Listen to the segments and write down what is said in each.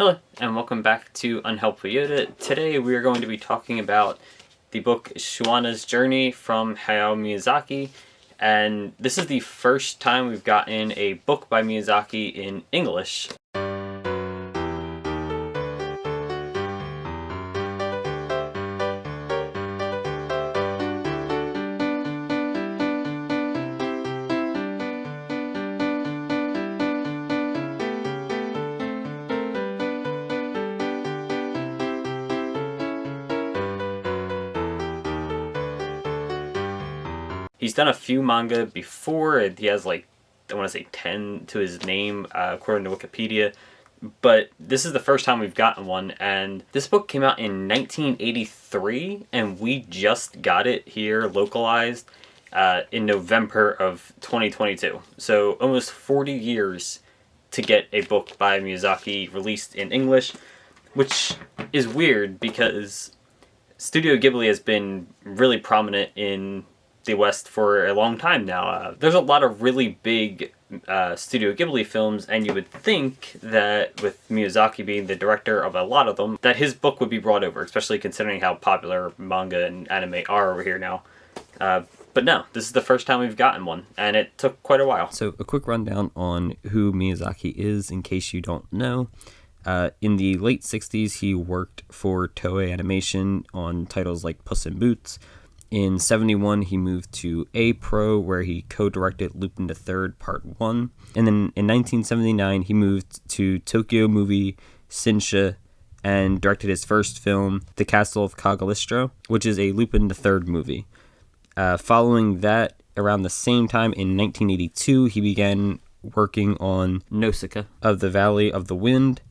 Hello, and welcome back to Unhelpful Yoda. Today we are going to be talking about the book Shuna's Journey from Hayao Miyazaki, and this is the first time we've gotten a book by Miyazaki in English. He's done a few manga before. He has I want to say 10 to his name, according to Wikipedia. But this is the first time we've gotten one, and this book came out in 1983, and we just got it here localized in November of 2022. So almost 40 years to get a book by Miyazaki released in English, which is weird because Studio Ghibli has been really prominent in the West for a long time now. There's a lot of really big Studio Ghibli films, and you would think that with Miyazaki being the director of a lot of them, that his book would be brought over, especially considering how popular manga and anime are over here now. But no, this is the first time we've gotten one, and it took quite a while. So a quick rundown on who Miyazaki is, in case you don't know. In the late 60s, he worked for Toei Animation on titles like Puss in Boots. In 71, he moved to A-Pro, where he co-directed Lupin III Part 1. And then in 1979, he moved to Tokyo Movie Shinsha and directed his first film, The Castle of Cagliostro, which is a Lupin III movie. Following that, around the same time in 1982, he began working on Nausicaa of the Valley of the Wind,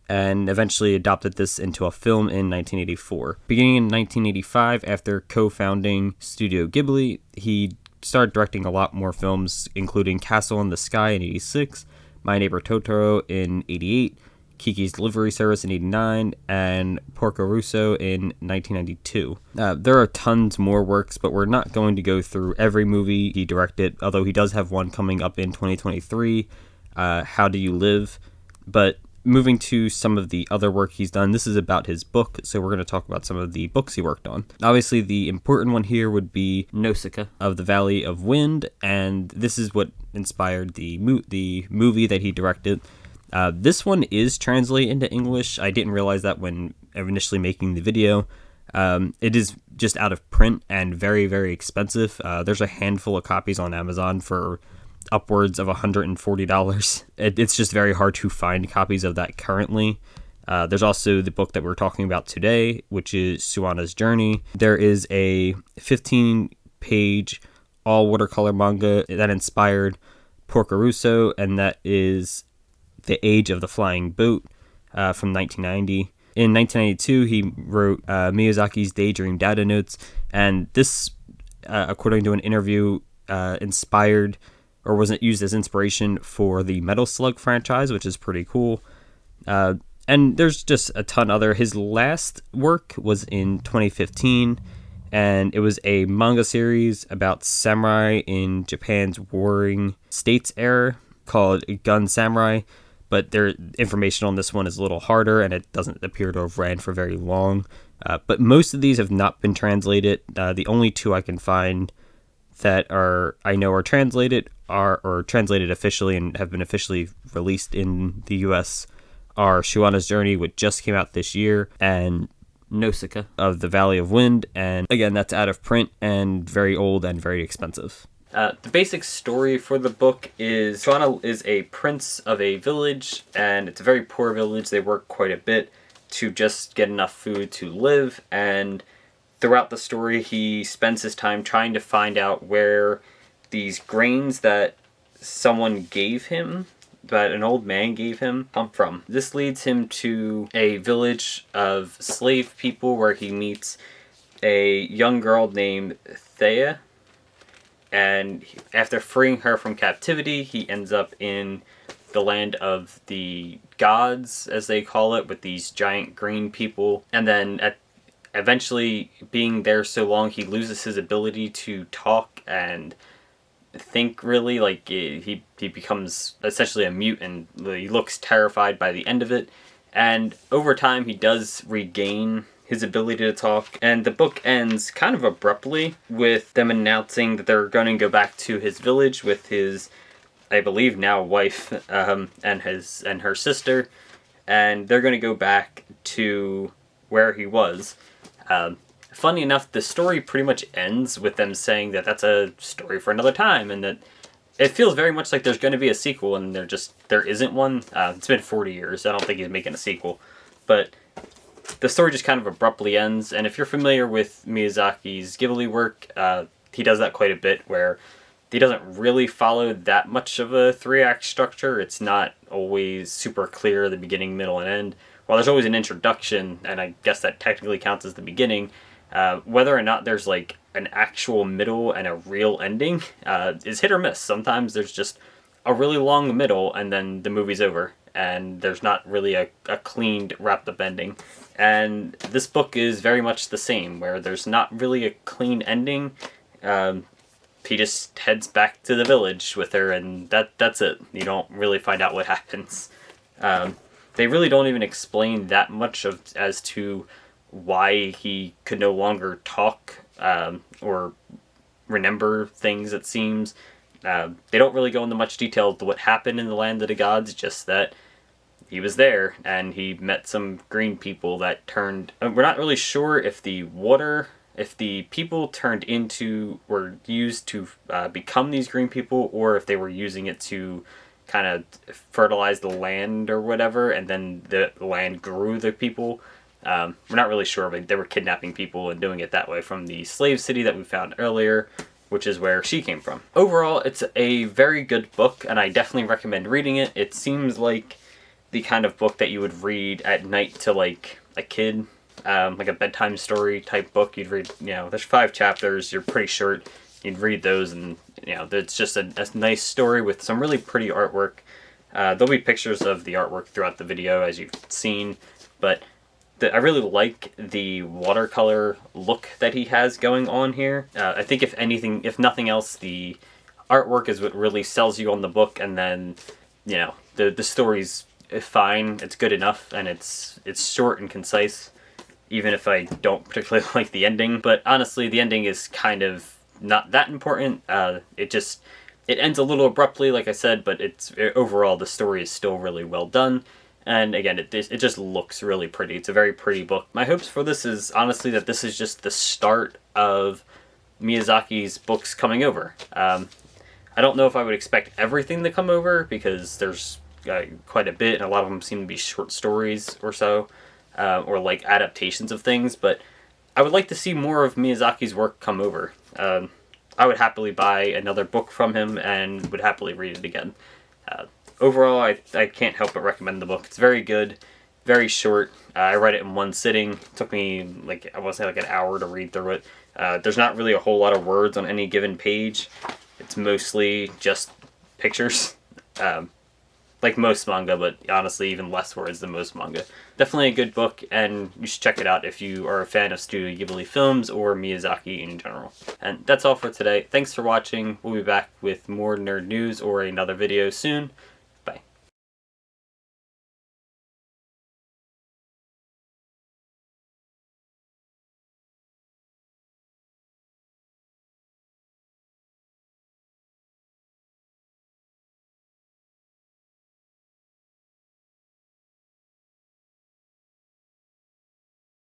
and eventually adopted this into a film in 1984. Beginning in 1985, after co-founding Studio Ghibli, he started directing a lot more films, including Castle in the Sky in 86, My Neighbor Totoro in 88, Kiki's Delivery Service in 89, and Porco Rosso in 1992. There are tons more works, but we're not going to go through every movie he directed, although he does have one coming up in 2023, How Do You Live? But moving to some of the other work he's done, this is about his book, so we're going to talk about some of the books he worked on. Obviously, the important one here would be Nausicaa of the Valley of Wind, and this is what inspired the movie that he directed. This one is translated into English. I didn't realize that when initially making the video. It is just out of print and very, very expensive. There's a handful of copies on Amazon for upwards of $140. It's just very hard to find copies of that currently. There's also the book that we're talking about today, which is Shuna's Journey. There is a 15-page all watercolor manga that inspired Porco Rosso, and that is The Age of the Flying Boat from 1990. In 1992, he wrote Miyazaki's Daydream Data Notes, and this, according to an interview, inspired or wasn't used as inspiration for the Metal Slug franchise, which is pretty cool. And there's just a ton other. His last work was in 2015, and it was a manga series about samurai in Japan's warring states era called Gun Samurai, but their information on this one is a little harder, and it doesn't appear to have ran for very long. But most of these have not been translated. The only two I can find that I know are translated officially and have been officially released in the US are Shuna's Journey, which just came out this year, and Nausicaa of the Valley of Wind, and again, that's out of print and very old and very expensive. The basic story for the book is Shuna is a prince of a village, and it's a very poor village. They work quite a bit to just get enough food to live, and throughout the story, he spends his time trying to find out where these grains that someone gave him, that an old man gave him, come from. This leads him to a village of slave people where he meets a young girl named Thea, and after freeing her from captivity, he ends up in the land of the gods, as they call it, with these giant green people, and then eventually, being there so long, he loses his ability to talk and think, really. He becomes essentially a mute, and he looks terrified by the end of it. And over time, he does regain his ability to talk, and the book ends kind of abruptly with them announcing that they're going to go back to his village with his, I believe now wife, and her sister, and they're going to go back to where he was. Funny enough, the story pretty much ends with them saying that that's a story for another time, and that it feels very much like there's going to be a sequel, and there isn't one. It's been 40 years. I don't think he's making a sequel, but the story just kind of abruptly ends. And if you're familiar with Miyazaki's Ghibli work, he does that quite a bit, where he doesn't really follow that much of a 3-act structure. It's not always super clear, the beginning, middle, and end. While there's always an introduction, and I guess that technically counts as the beginning, whether or not there's like an actual middle and a real ending is hit or miss. Sometimes there's just a really long middle, and then the movie's over, and there's not really a cleaned, wrapped up ending. And this book is very much the same, where there's not really a clean ending. He just heads back to the village with her, and that's it. You don't really find out what happens. They really don't even explain that much as to why he could no longer talk or remember things, it seems. They don't really go into much detail to what happened in the Land of the Gods, just that he was there, and he met some green people that turned... We're not really sure if the people were used to become these green people, or if they were using it to kind of fertilize the land or whatever, and then the land grew the people. We're not really sure, but they were kidnapping people and doing it that way from the slave city that we found earlier, which is where she came from. Overall, it's a very good book, and I definitely recommend reading it. It seems like the kind of book that you would read at night to like a kid, like a bedtime story type book. You'd read, there's 5 chapters, you're pretty short. You'd read those, and it's just a nice story with some really pretty artwork. There'll be pictures of the artwork throughout the video, as you've seen, but I really like the watercolor look that he has going on here. I think if nothing else, the artwork is what really sells you on the book, and then, the story's fine, it's good enough, and it's short and concise, even if I don't particularly like the ending. But honestly, the ending is kind of not that important. It ends a little abruptly, like I said, but overall the story is still really well done. And again, it just looks really pretty. It's a very pretty book. My hopes for this is honestly that this is just the start of Miyazaki's books coming over. I don't know if I would expect everything to come over, because there's quite a bit, and a lot of them seem to be short stories or so, or like adaptations of things, but I would like to see more of Miyazaki's work come over. I would happily buy another book from him and would happily read it again. Overall, I can't help but recommend the book. It's very good, very short. I read it in one sitting. It took me I want to say an hour to read through it. There's not really a whole lot of words on any given page. It's mostly just pictures. Like most manga, but honestly even less words than most manga. Definitely a good book, and you should check it out if you are a fan of Studio Ghibli films or Miyazaki in general. And that's all for today. Thanks for watching. We'll be back with more nerd news or another video soon.